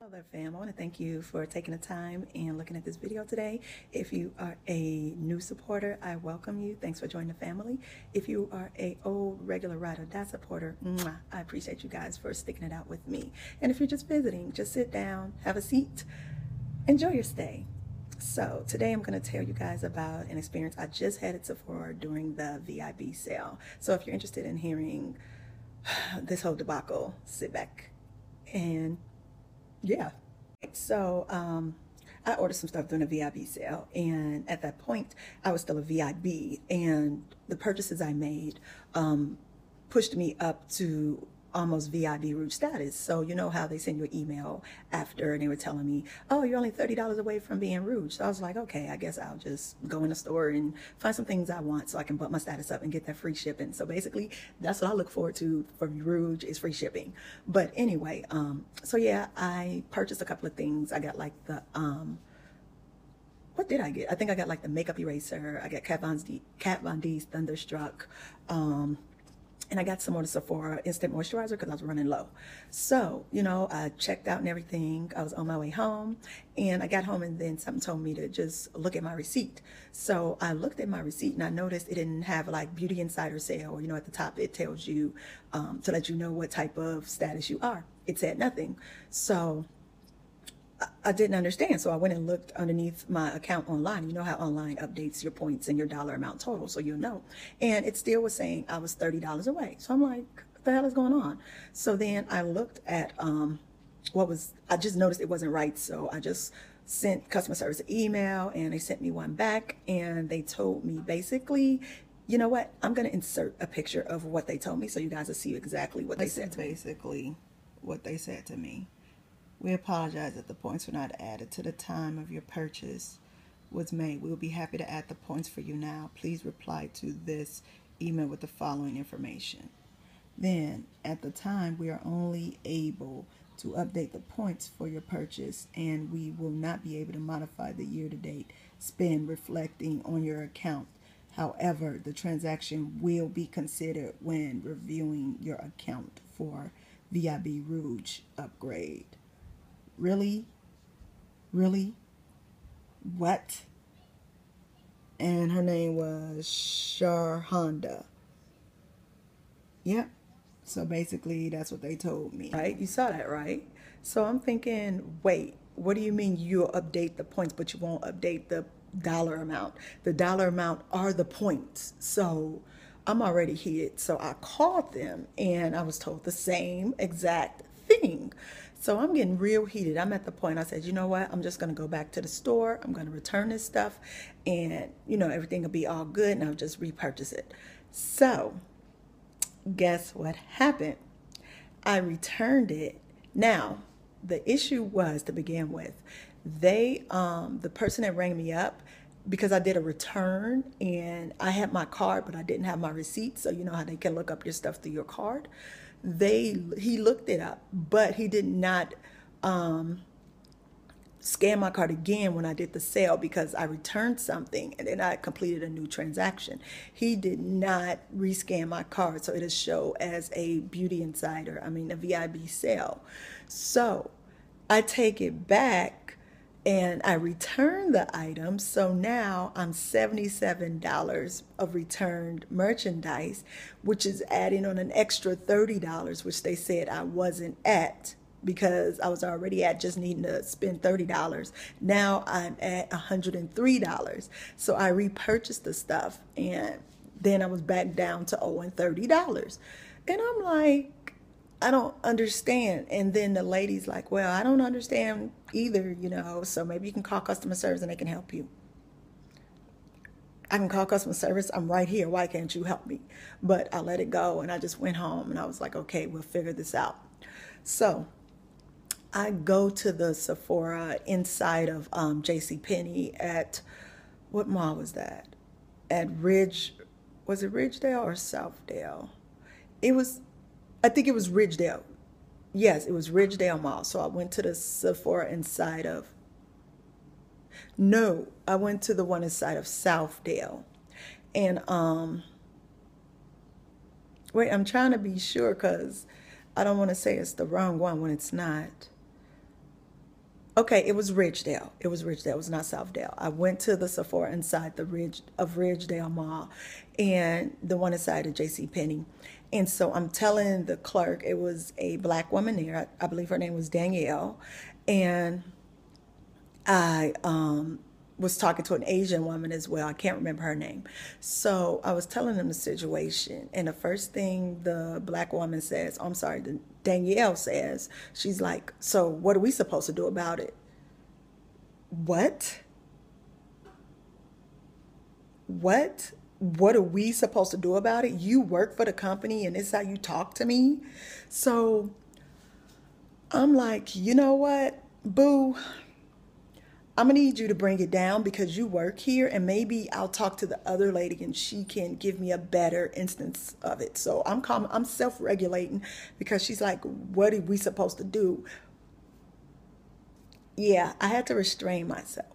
Hello there, fam. I want to thank you for taking the time and looking at this video today. If you are a new supporter, I welcome you. Thanks for joining the family. If you are a old regular ride or die supporter, I appreciate you guys for sticking it out with me. And if you're just visiting, just sit down, have a seat, enjoy your stay. So today I'm going to tell you guys about an experience I just had at Sephora during the VIB sale. So if you're interested in hearing this whole debacle, sit back and yeah. So I ordered some stuff during the VIB sale, and at that point I was still a VIB, and the purchases I made pushed me up to almost VIB Rouge status. So you know how they send you an email after and they were telling me, oh, you're only $30 away from being Rouge. So I was like, okay, I guess I'll just go in the store and find some things I want so I can bump my status up and get that free shipping. So basically that's what I look forward to from Rouge is free shipping. But anyway, so yeah, I purchased a couple of things. I got like the what did I get? I think I got like the makeup eraser. I got Kat Von D's Thunderstruck. And I got some more of the Sephora Instant Moisturizer because I was running low. So, you know, I checked out and everything. I was on my way home. And I got home and then something told me to just look at my receipt. So I looked at my receipt and I noticed it didn't have like Beauty Insider sale. Or, you know, at the top it tells you to let you know what type of status you are. It said nothing. So I didn't understand, so I went and looked underneath my account online. You know how online updates your points and your dollar amount total, so you'll know. And it still was saying I was $30 away. So I'm like, what the hell is going on? So then I looked at I just noticed it wasn't right, so I just sent customer service an email, and they sent me one back, and they told me basically, you know what, I'm going to insert a picture of what they told me so you guys will see exactly what they said to me. Basically, what they said to me. We apologize that the points were not added to the time of your purchase was made. We will be happy to add the points for you now. Please reply to this email with the following information. Then, at the time, we are only able to update the points for your purchase, and we will not be able to modify the year-to-date spend reflecting on your account. However, the transaction will be considered when reviewing your account for VIB Rouge upgrade. Really? What? And her name was Sharhonda. Yep. So basically that's what they told me. Right? You saw that, right? So I'm thinking, wait, what do you mean you'll update the points but you won't update the dollar amount? The dollar amount are the points. So I'm already hit. So I called them and I was told the same exact thing. So I'm getting real heated. I'm at the point I said, you know what? I'm just going to go back to the store. I'm going to return this stuff and, you know, everything will be all good and I'll just repurchase it. So guess what happened? I returned it. Now, the issue was to begin with, the person that rang me up, because I did a return and I had my card, but I didn't have my receipt. So you know how they can look up your stuff through your card. He looked it up, but he did not scan my card again when I did the sale because I returned something and then I completed a new transaction. He did not rescan my card, so it'll show as a Beauty Insider, a VIB sale. So I take it back and I return the item, so now I'm $77 of returned merchandise, which is adding on an extra $30, which they said I wasn't at because I was already at just needing to spend $30. Now I'm at $103. So I repurchased the stuff, and then I was back down to owing $30. And I'm like, I don't understand. And then the lady's like, well, I don't understand either, you know, so maybe you can call customer service and they can help you. I can call customer service. I'm right here. Why can't you help me? But I let it go and I just went home and I was like, okay, we'll figure this out. So I go to the Sephora inside of JCPenney at, what mall was that? At was it Ridgedale or Southdale? I think it was Ridgedale. Yes, it was Ridgedale Mall. So I went to the Sephora inside of, no, I went to the one inside of Southdale. And, wait, I'm trying to be sure because I don't want to say it's the wrong one when it's not. Okay, it was Ridgedale. It was Ridgedale. It was not Southdale. I went to the Sephora inside the Ridgedale Mall, and the one inside of J.C. Penney. And so I'm telling the clerk, it was a black woman there. I believe her name was Danielle, and I was talking to an Asian woman as well. I can't remember her name. So I was telling them the situation, and the first thing the black woman says, oh, I'm sorry, Danielle says, she's like, so what are we supposed to do about it? What? What? What are we supposed to do about it? You work for the company and this is how you talk to me? So I'm like, you know what, boo? I'm gonna need you to bring it down because you work here, and maybe I'll talk to the other lady and she can give me a better instance of it. So I'm self-regulating because she's like, what are we supposed to do? Yeah, I had to restrain myself.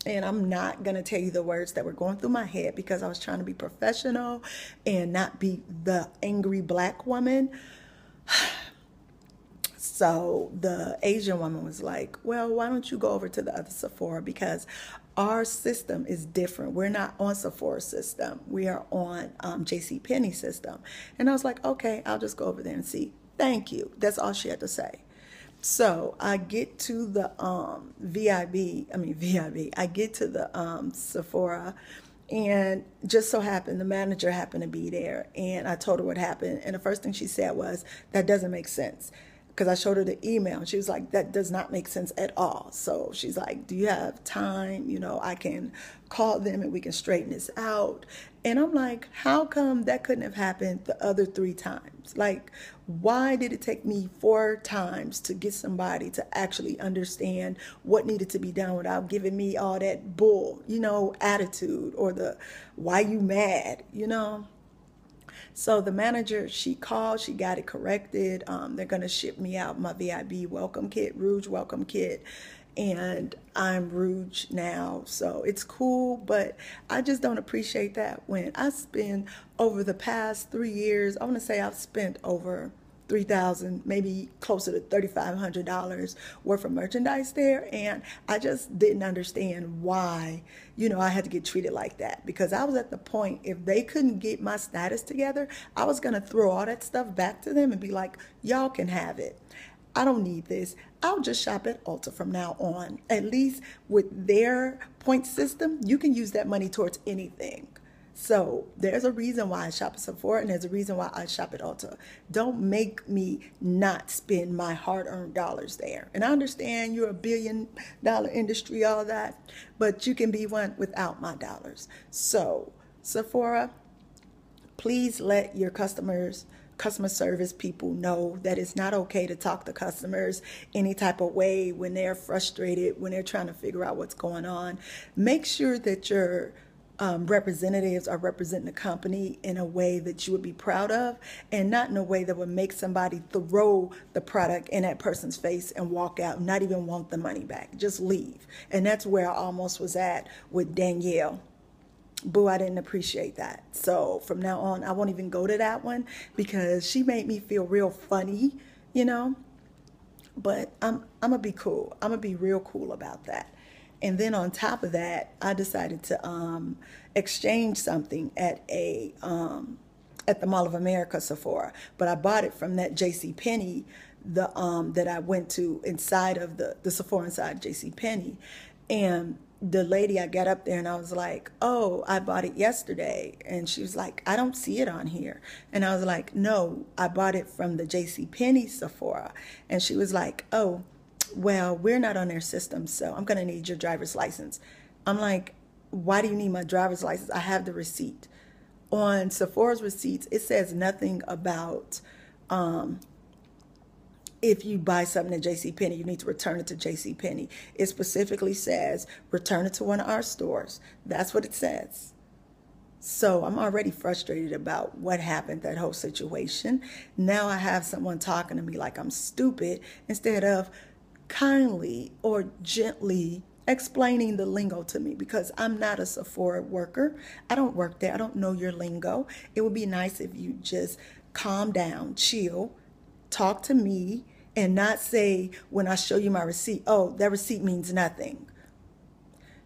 And I'm not going to tell you the words that were going through my head because I was trying to be professional and not be the angry black woman. So the Asian woman was like, well, why don't you go over to the other Sephora, because our system is different. We're not on Sephora's system. We are on JCPenney system. And I was like, okay, I'll just go over there and see. Thank you. That's all she had to say. So I get to the I get to the Sephora, and just so happened the manager happened to be there, and I told her what happened, and the first thing she said was, that doesn't make sense. Because I showed her the email, and she was like, that does not make sense at all. So she's like, do you have time? You know, I can call them and we can straighten this out. And I'm like, how come that couldn't have happened the other 3 times? Like, why did it take me 4 times to get somebody to actually understand what needed to be done without giving me all that bull, you know, attitude, or the, why you mad, you know? So the manager, she called, she got it corrected. They're going to ship me out my VIB welcome kit, Rouge welcome kit. And I'm Rouge now. So it's cool, but I just don't appreciate that when I spend over the past 3 years, I want to say I've spent over $3,000, maybe closer to $3,500 worth of merchandise there. And I just didn't understand why, you know, I had to get treated like that, because I was at the point, if they couldn't get my status together, I was going to throw all that stuff back to them and be like, y'all can have it. I don't need this. I'll just shop at Ulta from now on. At least with their point system, you can use that money towards anything. So there's a reason why I shop at Sephora, and there's a reason why I shop at Ulta. Don't make me not spend my hard-earned dollars there. And I understand you're a billion-dollar industry, all that, but you can be one without my dollars. So Sephora, please let your customer service people know that it's not okay to talk to customers any type of way when they're frustrated, when they're trying to figure out what's going on. Make sure that your representatives are representing the company in a way that you would be proud of, and not in a way that would make somebody throw the product in that person's face and walk out and not even want the money back. Just leave. And that's where I almost was at with Danielle. Boo, I didn't appreciate that. So from now on, I won't even go to that one because she made me feel real funny, you know. But I'm gonna be cool. I'm gonna be real cool about that. And then on top of that, I decided to exchange something at the Mall of America Sephora. But I bought it from that JCPenney that I went to inside of the Sephora inside JCPenney. And the lady, I got up there and I was like, oh, I bought it yesterday. And she was like, I don't see it on here. And I was like, no, I bought it from the JCPenney Sephora. And she was like, oh, well, we're not on their system, so I'm going to need your driver's license. I'm like, why do you need my driver's license? I have the receipt. On Sephora's receipts, it says nothing about if you buy something at JCPenney, you need to return it to JCPenney. It specifically says, return it to one of our stores. That's what it says. So I'm already frustrated about what happened, that whole situation. Now I have someone talking to me like I'm stupid instead of kindly or gently explaining the lingo to me, because I'm not a Sephora worker. I don't work there. I don't know your lingo. It would be nice if you just calm down, chill, talk to me, and not say when I show you my receipt, oh, that receipt means nothing.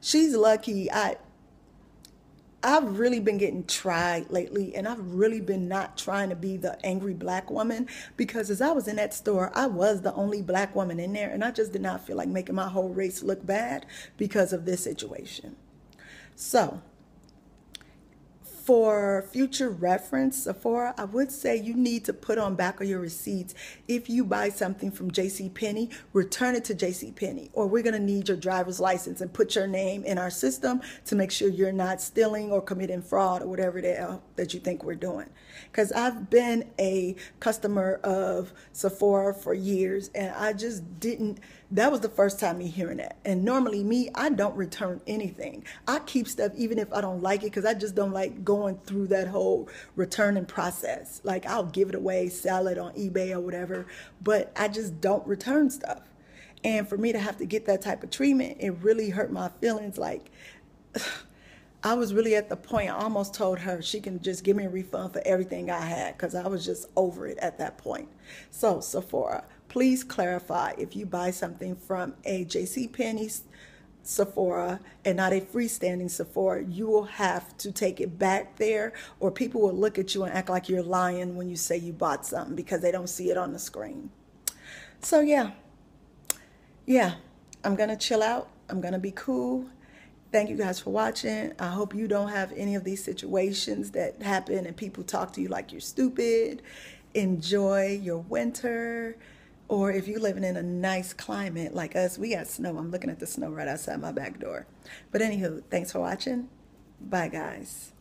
She's lucky. I've really been getting tried lately, and I've really been not trying to be the angry black woman, because as I was in that store, I was the only black woman in there, and I just did not feel like making my whole race look bad because of this situation. So for future reference, Sephora, I would say you need to put on back of your receipts, if you buy something from JCPenney, return it to JCPenney, or we're going to need your driver's license and put your name in our system to make sure you're not stealing or committing fraud or whatever that you think we're doing. Because I've been a customer of Sephora for years, and I just didn't, that was the first time me hearing that. And normally me, I don't return anything. I keep stuff even if I don't like it, because I just don't like going through that whole returning process. Like, I'll give it away, sell it on eBay or whatever, but I just don't return stuff. And for me to have to get that type of treatment, it really hurt my feelings. Like, I was really at the point, I almost told her she can just give me a refund for everything I had, because I was just over it at that point. So Sephora, please clarify, if you buy something from a JCPenney Sephora and not a freestanding Sephora, you will have to take it back there, or people will look at you and act like you're lying when you say you bought something because they don't see it on the screen. So yeah, I'm gonna chill out. I'm gonna be cool. Thank you guys for watching. I hope you don't have any of these situations that happen and people talk to you like you're stupid. Enjoy your winter. Or if you're living in a nice climate like us, we got snow. I'm looking at the snow right outside my back door. But anywho, thanks for watching. Bye, guys.